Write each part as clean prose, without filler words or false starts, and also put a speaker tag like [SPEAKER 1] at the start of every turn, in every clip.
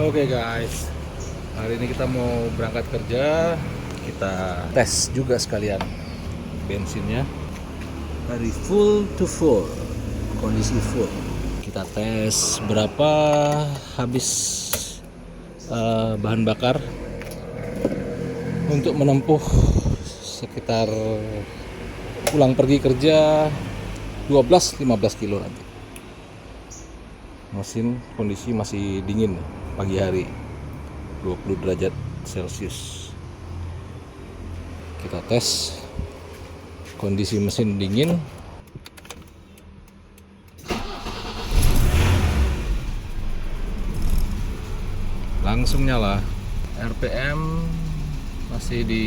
[SPEAKER 1] Oke guys, hari ini kita mau berangkat kerja. Kita tes juga sekalian bensinnya dari full to full, kondisi full. Kita tes berapa habis bahan bakar untuk menempuh sekitar pulang pergi kerja 12-15 kilo nanti. Mesin kondisi masih dingin pagi hari, 20 derajat Celcius. Kita tes kondisi mesin dingin. Langsung nyala. RPM masih di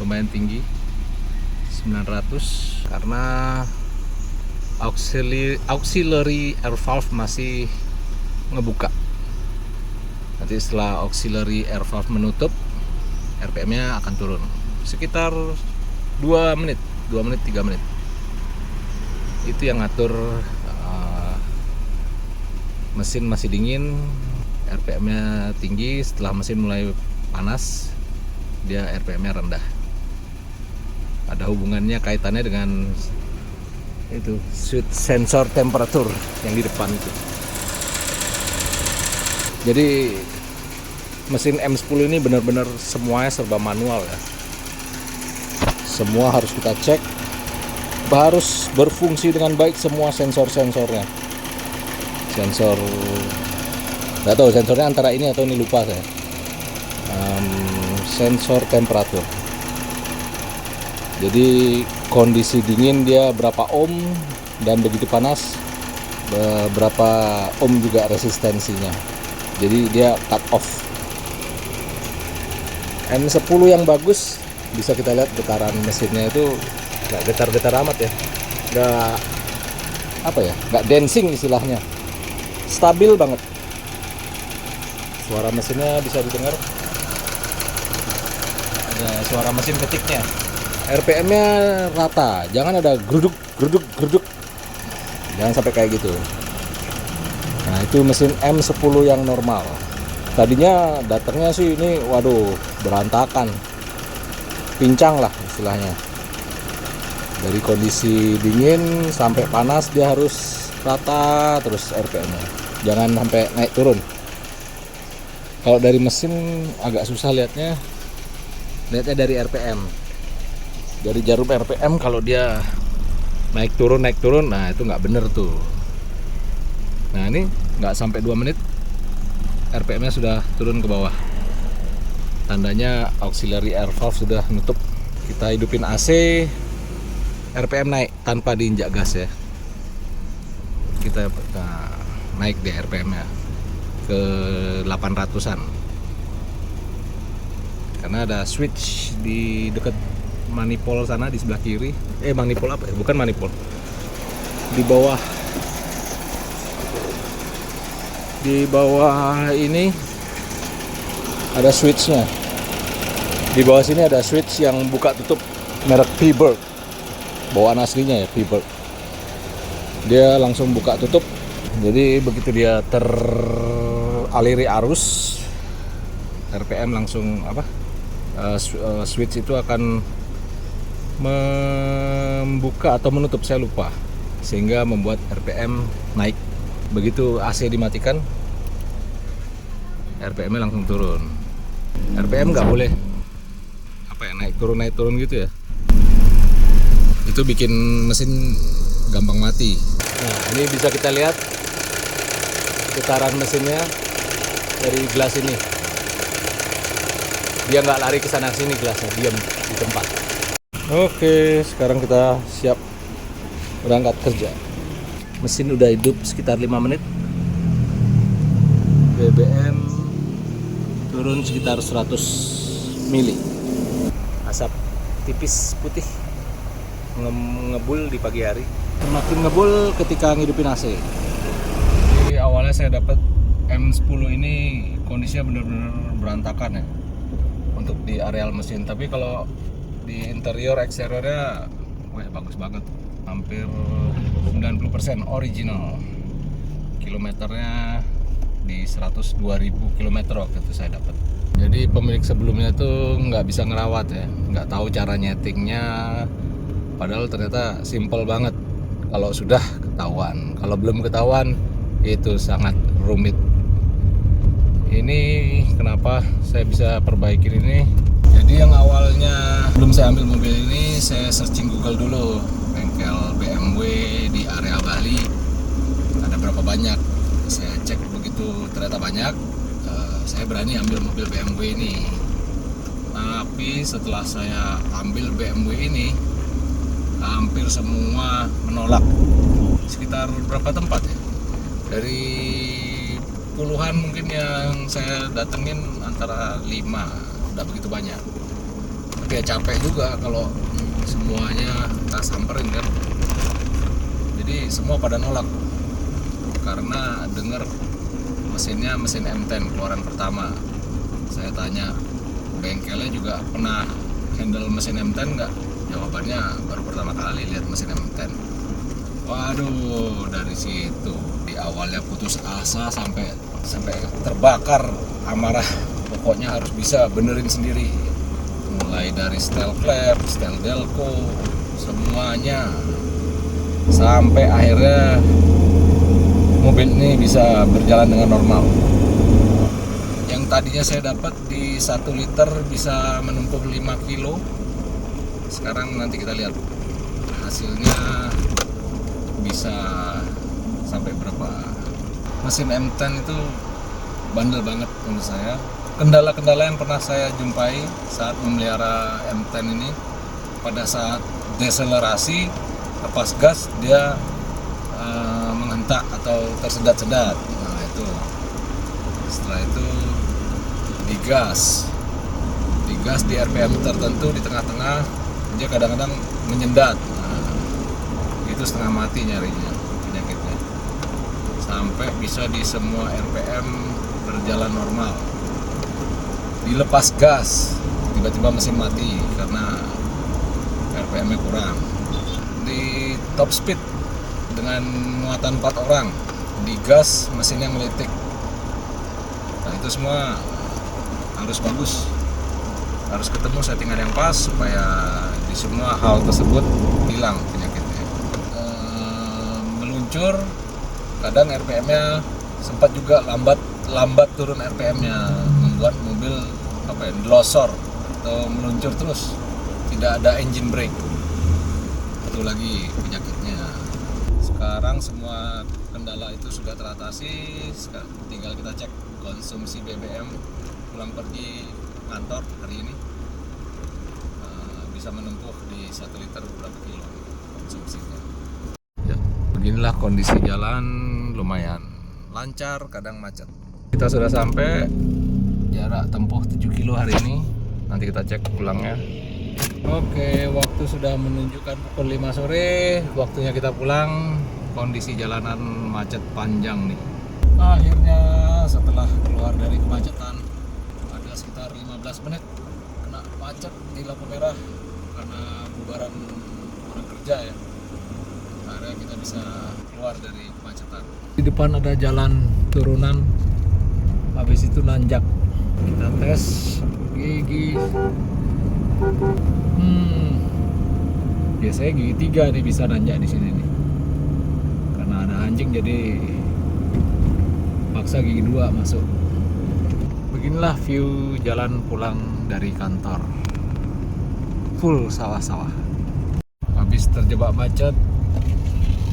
[SPEAKER 1] lumayan tinggi, 900, karena auxiliary air valve masih ngebuka. Nanti setelah auxiliary air valve menutup, RPM-nya akan turun sekitar 2 menit 3 menit. Itu yang ngatur mesin masih dingin, RPM-nya tinggi. Setelah mesin mulai panas, dia RPM-nya rendah. Ada hubungannya, kaitannya dengan itu switch sensor temperatur yang di depan itu. Jadi mesin M10 ini benar-benar semuanya serba manual ya. Semua harus kita cek, harus berfungsi dengan baik semua sensor-sensornya. Sensor, nggak tahu sensornya antara ini atau ini, lupa saya. Sensor temperatur. Jadi kondisi dingin dia berapa ohm, dan begitu panas berapa ohm juga resistensinya. Jadi dia cut off. M10 yang bagus bisa kita lihat getaran mesinnya itu nggak getar-getar amat ya, nggak dancing istilahnya, stabil banget. Suara mesinnya bisa didengar, ada suara mesin ketiknya. RPM-nya rata, jangan ada geruduk, jangan sampai kayak gitu. Nah, itu mesin M10 yang normal. Tadinya datangnya sih ini, waduh, berantakan, pincang lah istilahnya. Dari kondisi dingin sampai panas dia harus rata terus RPM-nya, jangan sampai naik turun. Kalau dari mesin agak susah lihatnya dari RPM. Dari jarum RPM kalau dia naik turun, nah itu nggak bener tuh. Nah ini nggak sampai 2 menit RPM-nya sudah turun ke bawah. Tandanya auxiliary air valve sudah nutup. Kita hidupin AC, RPM naik tanpa diinjak gas ya. Kita naik deh RPM-nya ke 800-an. Karena ada switch di dekat manipul sana di sebelah kiri. Manipul apa ya? Bukan manipul. Di bawah ini ada switchnya. Di bawah sini ada switch yang buka tutup, merek P-Bird. Bawaan aslinya ya P-Bird. Dia langsung buka tutup. Jadi begitu dia teraliri arus, RPM langsung switch itu akan membuka atau menutup, saya lupa, sehingga membuat RPM naik. Begitu AC dimatikan, RPM-nya langsung turun. RPM nggak boleh naik turun gitu ya. Itu bikin mesin gampang mati. Nah, ini bisa kita lihat getaran mesinnya dari gelas ini. Dia nggak lari ke sana sini, gelasnya diam di tempat. Oke, sekarang kita siap berangkat kerja. Mesin udah hidup sekitar 5 menit. BBM turun sekitar 100 mili. Asap tipis putih ngebul di pagi hari. Semakin ngebul ketika ngidupin AC. Jadi awalnya saya dapat M10 ini kondisinya benar-benar berantakan ya untuk di areal mesin. Tapi kalau di interior eksteriornya bagus banget, hampir 90% original. Kilometernya di 102.000 km waktu itu saya dapat. Jadi pemilik sebelumnya tuh nggak bisa ngerawat ya, nggak tahu cara nyetingnya. Padahal ternyata simple banget kalau sudah ketahuan. Kalau belum ketahuan itu sangat rumit. Ini kenapa saya bisa perbaikin ini. Jadi yang awalnya belum saya ambil mobil ini, saya searching Google dulu bengkel BMW di area Bali ada berapa banyak. Saya cek begitu ternyata banyak. Saya berani ambil mobil BMW ini. Tapi setelah saya ambil BMW ini, hampir semua menolak. Sekitar berapa tempat ya? Dari puluhan mungkin yang saya datengin, antara 5, udah begitu banyak. Tapi ya capek juga kalau semuanya kita samperin kan. Jadi semua pada nolak karena dengar mesinnya mesin M10 keluaran pertama. Saya tanya bengkelnya juga pernah handle mesin M10 nggak? Jawabannya baru pertama kali lihat mesin M10. Waduh, dari situ di awalnya putus asa sampai terbakar amarah. Pokoknya harus bisa benerin sendiri. Mulai dari setel klep, setel delco, semuanya. Sampai akhirnya mobil ini bisa berjalan dengan normal. Yang tadinya saya dapat di 1 liter bisa menempuh 5 kilo. Sekarang nanti kita lihat hasilnya bisa sampai berapa. Mesin M10 itu bandel banget menurut saya. Kendala-kendala yang pernah saya jumpai saat memelihara M10 ini, pada saat deselerasi, lepas gas dia menghentak atau tersedat-sedat. Nah itu, setelah itu digas di RPM tertentu di tengah-tengah dia kadang-kadang menyendat. Nah, itu setengah mati nyarinya penyakitnya. Sampai bisa di semua RPM berjalan normal. Dilepas gas tiba-tiba mesin mati karena RPM-nya kurang. Di top speed dengan muatan 4 orang, digas mesinnya meletik. Nah itu semua harus bagus, harus ketemu settingan yang pas supaya di semua hal tersebut hilang penyakitnya. Meluncur kadang RPM-nya sempat juga lambat turun RPM-nya, membuat mobil losor atau meluncur terus, tidak ada engine brake. Itu lagi penyakitnya. Sekarang semua kendala itu sudah teratasi. Sekarang tinggal kita cek konsumsi BBM pulang pergi kantor hari ini. Bisa menempuh di 1 liter berapa kilo konsumsinya. Ya, beginilah kondisi jalan, lumayan lancar, kadang macet. Kita sudah sampai, jarak tempuh 7 kilo hari ini. Nanti kita cek pulangnya. Oke, waktu sudah menunjukkan pukul 5 sore, waktunya kita pulang. Kondisi jalanan macet panjang nih. Akhirnya setelah keluar dari kemacetan, ada sekitar 15 menit kena macet di lampu merah karena bubaran orang kerja ya. Akhirnya kita bisa keluar dari kemacetan. Di depan ada jalan turunan, habis itu nanjak. Kita tes gigi. Biasanya gigi 3 nih bisa nanjak di sini nih. Karena ada anjing jadi paksa gigi 2 masuk. Beginilah view jalan pulang dari kantor. Full sawah-sawah. Habis terjebak macet,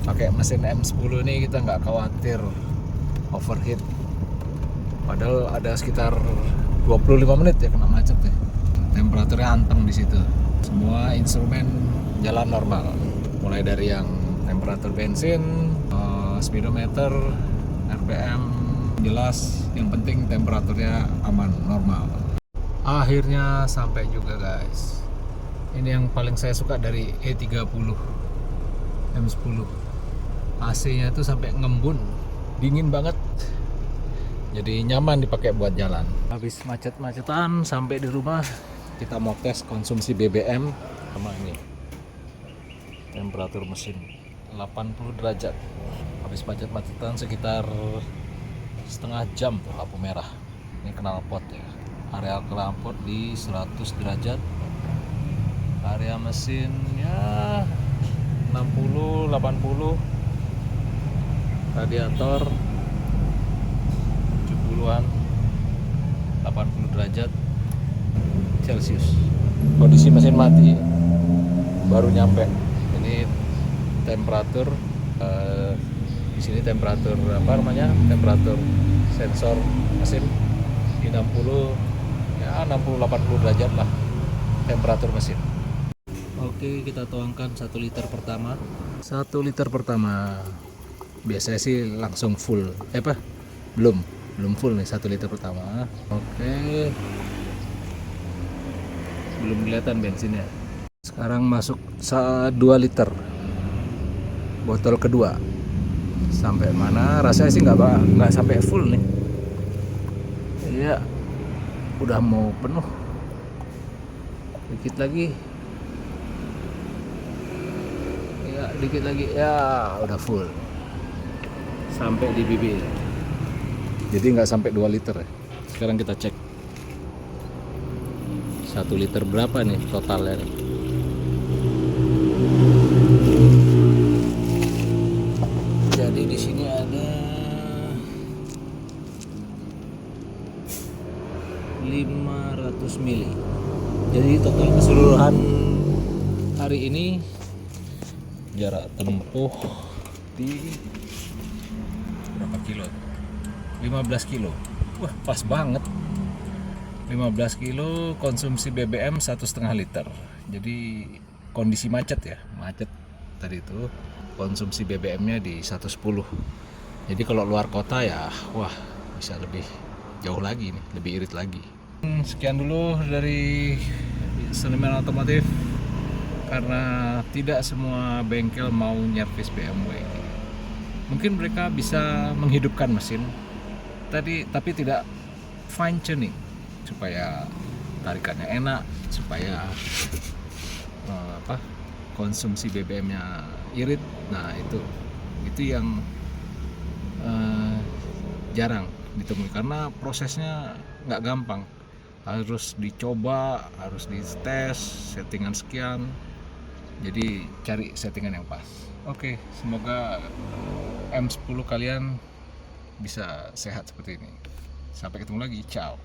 [SPEAKER 1] pakai mesin M10 ini kita nggak khawatir overheat. Padahal ada sekitar 25 menit ya kena macet ya. Temperaturnya anteng di situ. Semua instrumen jalan normal. Mulai dari yang temperatur bensin, speedometer, RPM jelas. Yang penting temperaturnya aman, normal. Akhirnya sampai juga guys. Ini yang paling saya suka dari E30 M10. AC-nya itu sampai ngembun, dingin banget. Jadi nyaman dipakai buat jalan. Habis macet-macetan sampai di rumah, kita mau tes konsumsi BBM sama ini. Temperatur mesin 80 derajat. Habis macet-macetan sekitar setengah jam tuh lampu merah. Ini knalpot ya, area knalpot di 100 derajat, area mesin ya 60 80, radiator 70-an 80 derajat Celcius. Kondisi mesin mati, baru nyampe. Ini temperatur di sini temperatur temperatur sensor mesin di 60 ya 60-80 derajat lah temperatur mesin. Oke, kita tuangkan 1 liter pertama. 1 liter pertama biasanya sih langsung full. Belum full nih 1 liter pertama. Oke, belum kelihatan bensinnya. Sekarang masuk 2 liter botol kedua. Sampai mana? Rasanya sih nggak sampai full nih. Iya, udah mau penuh. Dikit lagi. Ya, dikit lagi. Ya, udah full. Sampai di bibir. Jadi nggak sampai 2 liter ya. Sekarang kita cek 1 liter berapa nih totalnya nih. Jadi di sini ada 500 mili. Jadi total keseluruhan hari ini jarak tempuh di berapa kilo? 15 kilo. Wah, pas banget. 15 kilo konsumsi BBM 1,5 liter. Jadi kondisi macet ya, macet tadi itu konsumsi BBM-nya di 110. Jadi kalau luar kota ya, wah bisa lebih jauh lagi nih, lebih irit lagi. Sekian dulu dari Seniman Otomotif, karena tidak semua bengkel mau nyervis BMW. Mungkin mereka bisa menghidupkan mesin tapi tidak fine tuning supaya tarikannya enak, supaya konsumsi BBM-nya irit. Nah itu yang jarang ditemui karena prosesnya nggak gampang, harus dicoba, harus dites settingan sekian. Jadi cari settingan yang pas. Oke, semoga M10 kalian bisa sehat seperti ini. Sampai ketemu lagi, ciao.